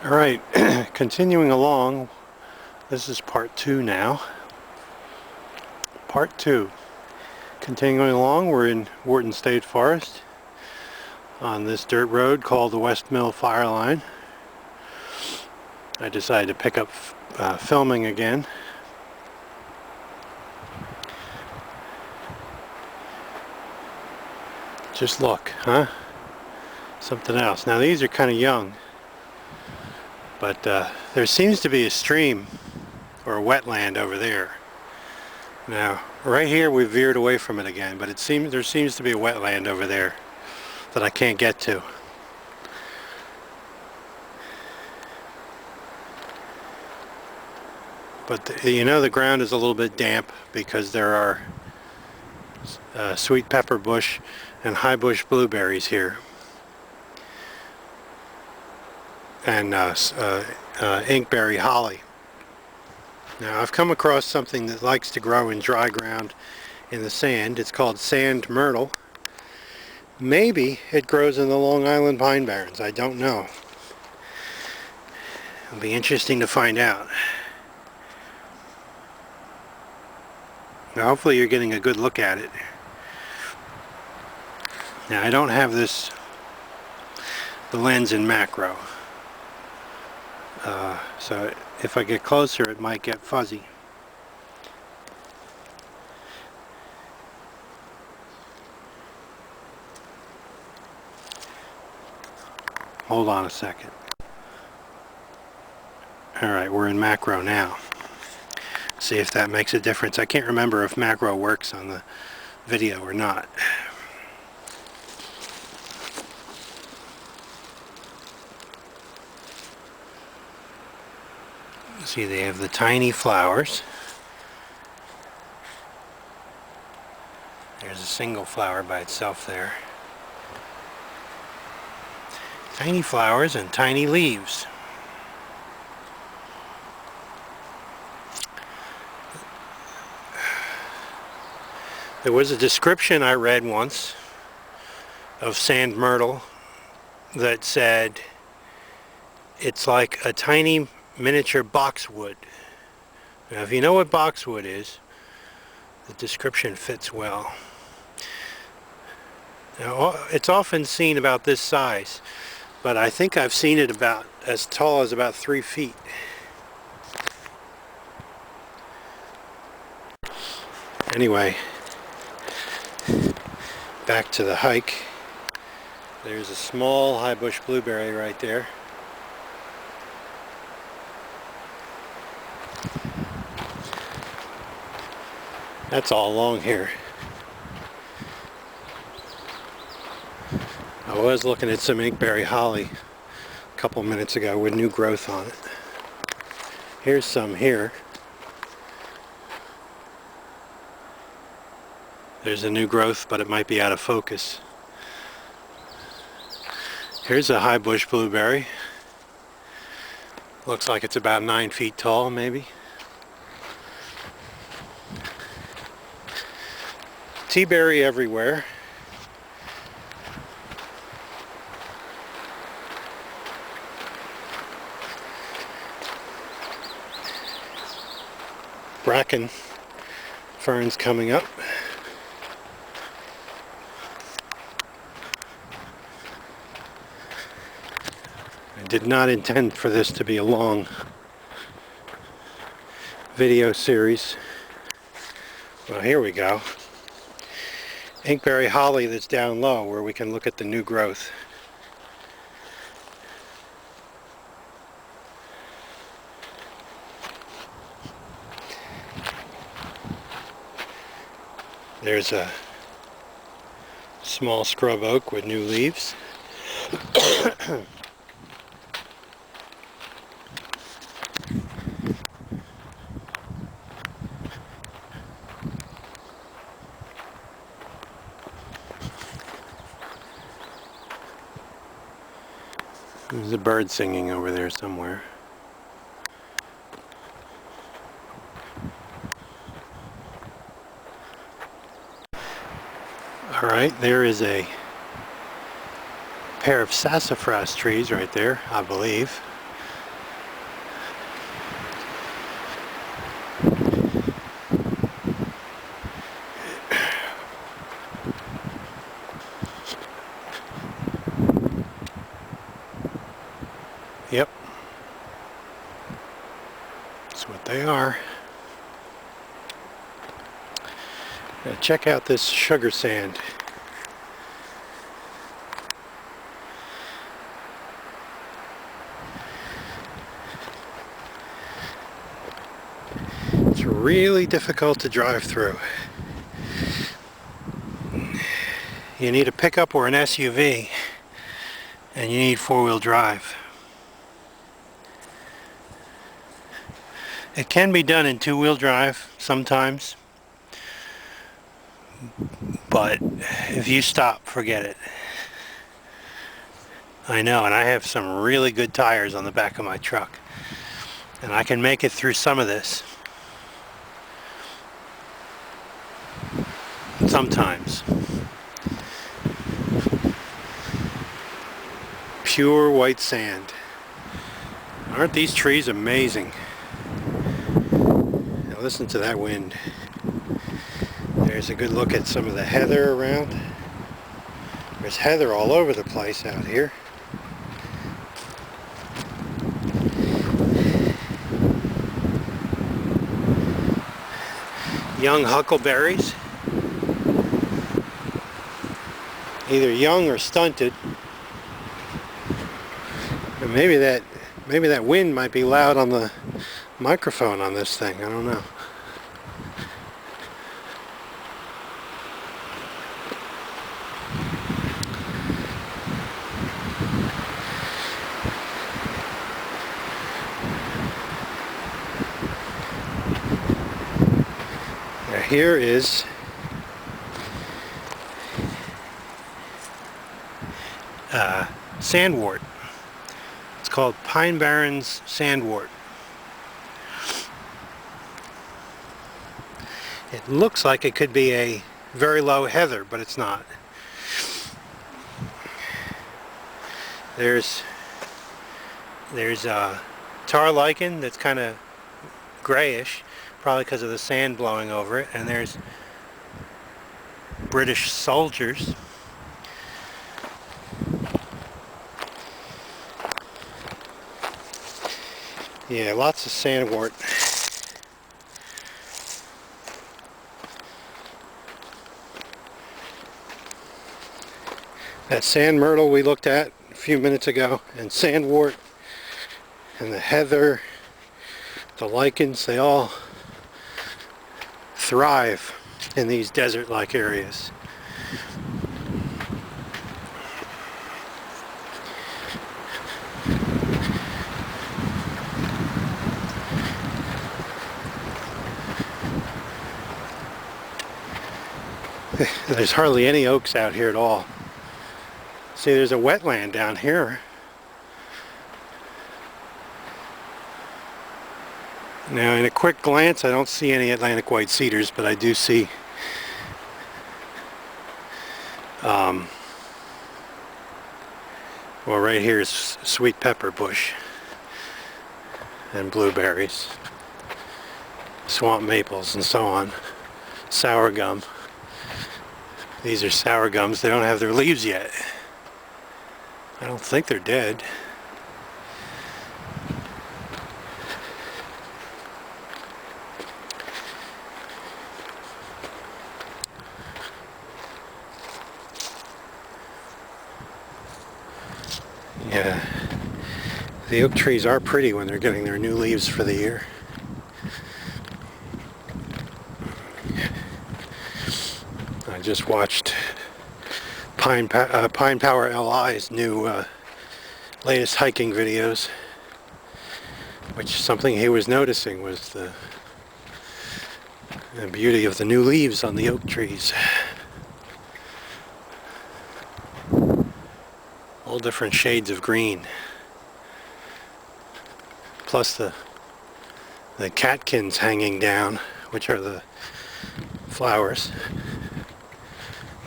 Alright, continuing along, this is part 2 now. Part 2. Continuing along, we're in Wharton State Forest on this dirt road called the West Mill Fire Line. I decided to pick up filming again. Just look, huh? Something else. Now these are kind of young. But there seems to be a stream or a wetland over there. Now, right here we veered away from it again, but there seems to be a wetland over there that I can't get to. But you know, the ground is a little bit damp because there are sweet pepper bush and high bush blueberries here. And inkberry holly. Now I've come across something that likes to grow in dry ground in the sand. It's called sand myrtle. Maybe it grows in the Long Island pine barrens. I don't know. It'll be interesting to find out. Now hopefully you're getting a good look at it. Now I don't have the lens in macro. So if I get closer it might get fuzzy. Hold on a second. Alright, we're in macro now. See if that makes a difference. I can't remember if macro works on the video or not. See, they have the tiny flowers. There's a single flower by itself there. Tiny flowers and tiny leaves. There was a description I read once of sand myrtle that said it's like a tiny miniature boxwood. Now if you know what boxwood is, the description fits well. Now it's often seen about this size, but I think I've seen it about as tall as about 3 feet. Anyway, back to the hike. There's a small high bush blueberry right there. That's all along here. I was looking at some inkberry holly a couple minutes ago with new growth on it. Here's some here. There's a new growth, but it might be out of focus. Here's a high bush blueberry. Looks like it's about 9 feet tall, maybe. Tea-berry everywhere. Bracken ferns coming up. I did not intend for this to be a long video series. Well, here we go. Inkberry holly that's down low where we can look at the new growth. There's a small scrub oak with new leaves. There's a bird singing over there somewhere. Alright, there is a pair of sassafras trees right there, I believe. Yep. That's what they are. Now check out this sugar sand. It's really difficult to drive through. You need a pickup or an SUV, and you need four-wheel drive. It can be done in two-wheel drive sometimes, but if you stop, forget it. I know, and I have some really good tires on the back of my truck, and I can make it through some of this. Sometimes. Pure white sand. Aren't these trees amazing? Now listen to that wind. There's a good look at some of the heather around. There's heather all over the place out here. Young huckleberries. Either young or stunted. And maybe that wind might be loud on the microphone on this thing. I don't know. Now here is sandwort. It's called Pine Barrens sandwort. It looks like it could be a very low heather, but it's not. There's tar lichen that's kind of grayish, probably because of the sand blowing over it, and there's British soldiers. Yeah, lots of sandwort. That sand myrtle we looked at a few minutes ago, and sandwort, and the heather, the lichens, they all thrive in these desert-like areas. There's hardly any oaks out here at all. See, there's a wetland down here. Now, in a quick glance, I don't see any Atlantic white cedars, but I do see well, right here is sweet pepper bush and blueberries, swamp maples, and so on. Sour gum. These are sour gums. They don't have their leaves yet. I don't think they're dead. Yeah, the oak trees are pretty when they're getting their new leaves for the year. I just watched Pine Power LI's new latest hiking videos, which something he was noticing was the beauty of the new leaves on the oak trees. All different shades of green, plus the catkins hanging down, which are the flowers.